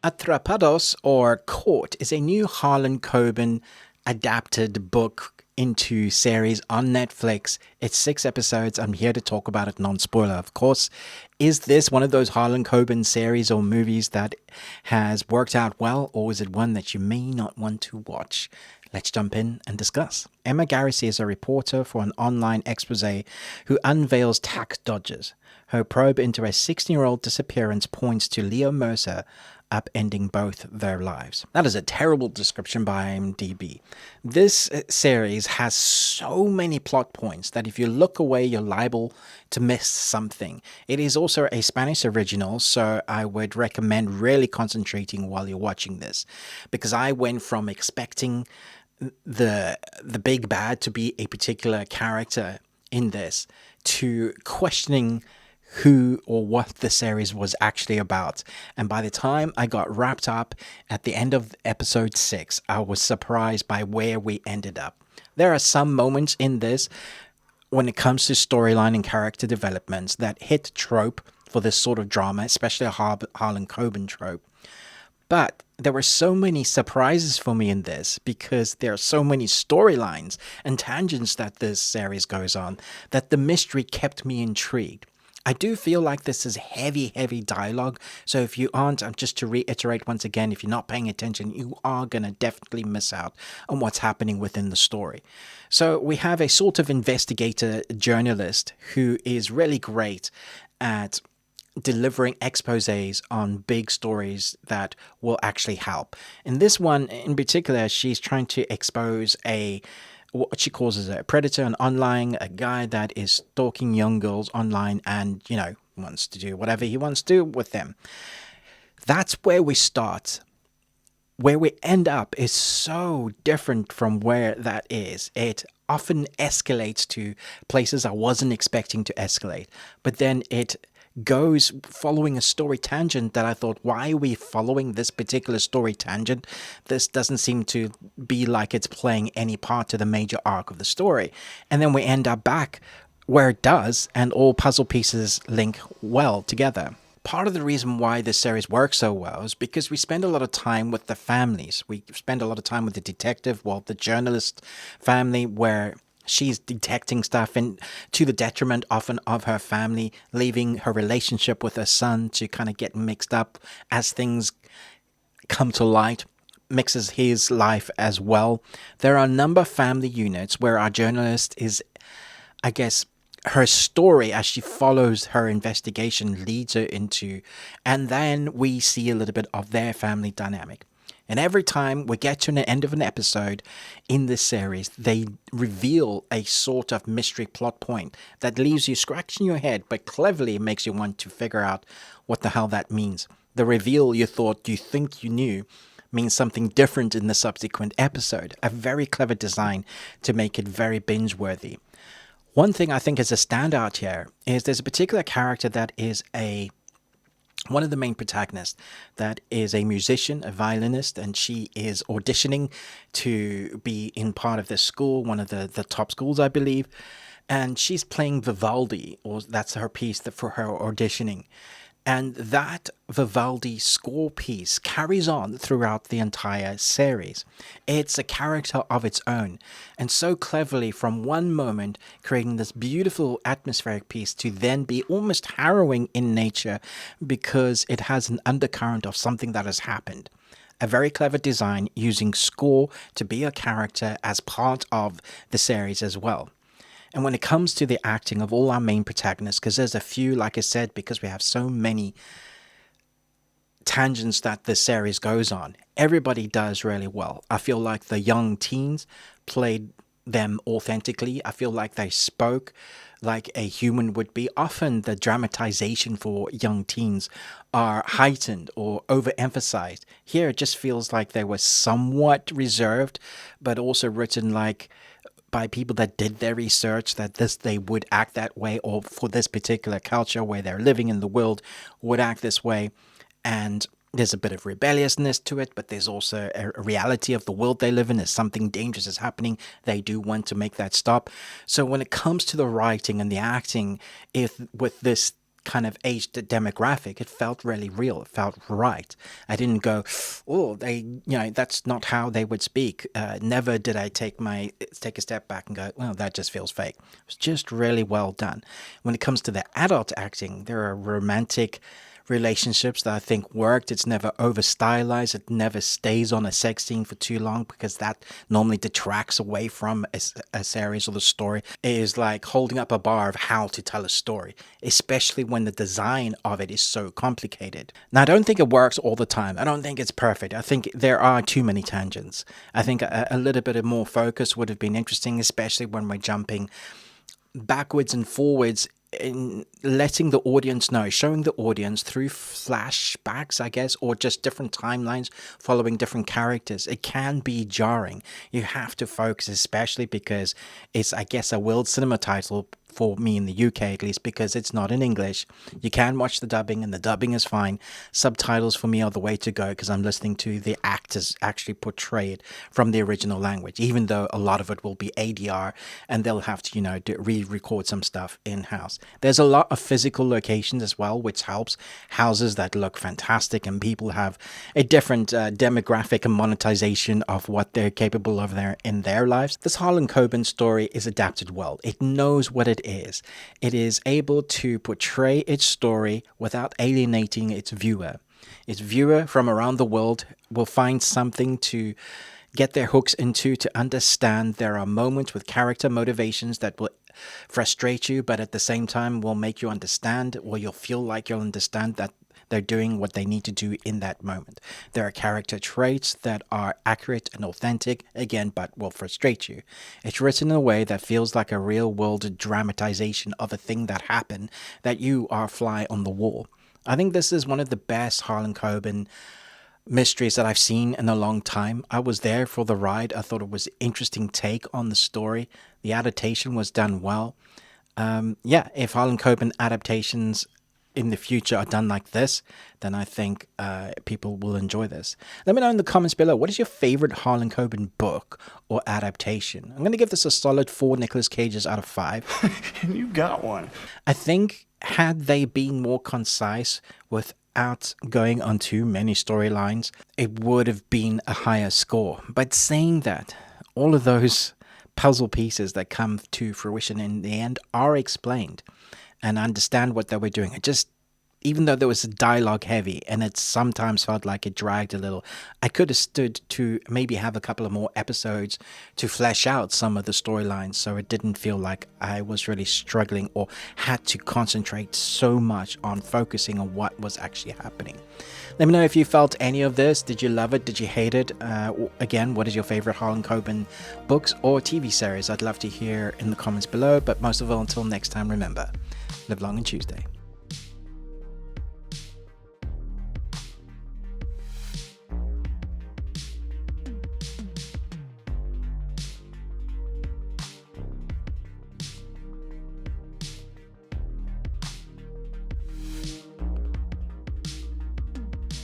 Atrapados, or Caught, is a new Harlan Coben adapted book into series on Netflix. It's 6 episodes. I'm here to talk about it non-spoiler, of course. Is this one of those Harlan Coben series or movies that has worked out well, or is it one that you may not want to watch? Let's jump in and discuss. Ema Garay is a reporter for an online expose who unveils tax dodgers. Her probe into a 16-year-old disappearance points to Leo Mercer, upending both their lives. That is a terrible description by IMDb. This series has so many plot points that if you look away, you're liable to miss something. It is also a Spanish original, so I would recommend really concentrating while you're watching this, because I went from expecting the big bad to be a particular character in this to questioning who or what the series was actually about. And by the time I got wrapped up at the end of episode 6, I was surprised by where we ended up. There are some moments in this when it comes to storyline and character developments that hit trope for this sort of drama, especially a Harlan Coben trope. But there were so many surprises for me in this because there are so many storylines and tangents that this series goes on that the mystery kept me intrigued. I do feel like this is heavy dialogue. So if you aren't, just to reiterate once again, if you're not paying attention, you are going to definitely miss out on what's happening within the story. So we have a sort of investigator journalist who is really great at delivering exposés on big stories that will actually help. In this one in particular, she's trying to expose what she calls as a predator and online, a guy that is stalking young girls online and, wants to do whatever he wants to do with them. That's where we start. Where we end up is so different from where that is. It often escalates to places I wasn't expecting to escalate, but then it goes following a story tangent that I thought, why are we following this particular story tangent? This doesn't seem to be like it's playing any part to the major arc of the story. And then we end up back where it does, and all puzzle pieces link well together. Part of the reason why this series works so well is because we spend a lot of time with the families. We spend a lot of time with the detective, the journalist family, where she's detecting stuff, and to the detriment often of her family, leaving her relationship with her son to kind of get mixed up as things come to light, mixes his life as well. There are a number of family units where our journalist is, her story as she follows her investigation leads her into, and then we see a little bit of their family dynamic. And every time we get to the end of an episode in this series, they reveal a sort of mystery plot point that leaves you scratching your head, but cleverly makes you want to figure out what the hell that means. The reveal you think you knew means something different in the subsequent episode. A very clever design to make it very binge-worthy. One thing I think is a standout here is there's a particular character that is one of the main protagonists that is a musician, a violinist, and she is auditioning to be in part of this school, one of the top schools, I believe. And she's playing Vivaldi, or that's her piece for her auditioning. And that Vivaldi score piece carries on throughout the entire series. It's a character of its own, and so cleverly from one moment creating this beautiful atmospheric piece to then be almost harrowing in nature because it has an undercurrent of something that has happened. A very clever design using score to be a character as part of the series as well. And when it comes to the acting of all our main protagonists, because there's a few, like I said, because we have so many tangents that this series goes on, everybody does really well. I feel like the young teens played them authentically. I feel like they spoke like a human would be. Often the dramatization for young teens are heightened or overemphasized. Here it just feels like they were somewhat reserved, but also written like by people that did their research, that they would act that way, or for this particular culture where they're living in the world would act this way. And there's a bit of rebelliousness to it, but there's also a reality of the world they live in. If something dangerous is happening, they do want to make that stop. So when it comes to the writing and the acting, with this kind of age demographic, it felt really real. It felt right. I didn't go, oh, that's not how they would speak. Never did I take a step back and go, well, that just feels fake. It was just really well done. When it comes to the adult acting, there are romantic relationships that I think worked. It's never over stylized. It never stays on a sex scene for too long, because that normally detracts away from a series or the story. It is like holding up a bar of how to tell a story, especially when the design of it is so complicated. Now, I don't think it works all the time. I don't think it's perfect. I think there are too many tangents. I think a little bit of more focus would have been interesting, especially when we're jumping backwards and forwards, in letting the audience know, showing the audience through flashbacks, I guess, or just different timelines following different characters. It can be jarring. You have to focus, especially because it's, I guess, a world cinema title for me in the UK, at least, because it's not in English. You can watch the dubbing, and the dubbing is fine. Subtitles for me are the way to go, because I'm listening to the actors actually portray it from the original language, even though a lot of it will be ADR, and they'll have to, re-record some stuff in-house. There's a lot of physical locations as well, which helps. Houses that look fantastic, and people have a different demographic and monetization of what they're capable of in their lives. This Harlan Coben story is adapted well. It knows what it is. It is able to portray its story without alienating its viewer. Its viewer from around the world will find something to get their hooks into, to understand. There are moments with character motivations that will frustrate you, but at the same time will make you understand, or you'll feel like you'll understand that they're doing what they need to do in that moment. There are character traits that are accurate and authentic, again, but will frustrate you. It's written in a way that feels like a real-world dramatization of a thing that happened, that you are a fly on the wall. I think this is one of the best Harlan Coben mysteries that I've seen in a long time. I was there for the ride. I thought it was an interesting take on the story. The adaptation was done well. If Harlan Coben adaptations in the future are done like this, then I think people will enjoy this. Let me know in the comments below, what is your favorite Harlan Coben book or adaptation? I'm going to give this a solid 4 Nicolas Cages out of 5. You got one. I think had they been more concise without going on too many storylines, it would have been a higher score. But saying that, all of those puzzle pieces that come to fruition in the end are explained, and I understand what they were doing. Even though there was dialogue heavy and it sometimes felt like it dragged a little, I could have stood to maybe have a couple of more episodes to flesh out some of the storylines, so it didn't feel like I was really struggling or had to concentrate so much on focusing on what was actually happening. Let me know if you felt any of this. Did you love it? Did you hate it? Again, what is your favorite Harlan Coben books or TV series? I'd love to hear in the comments below, but most of all, until next time, remember, live long and Tuesday.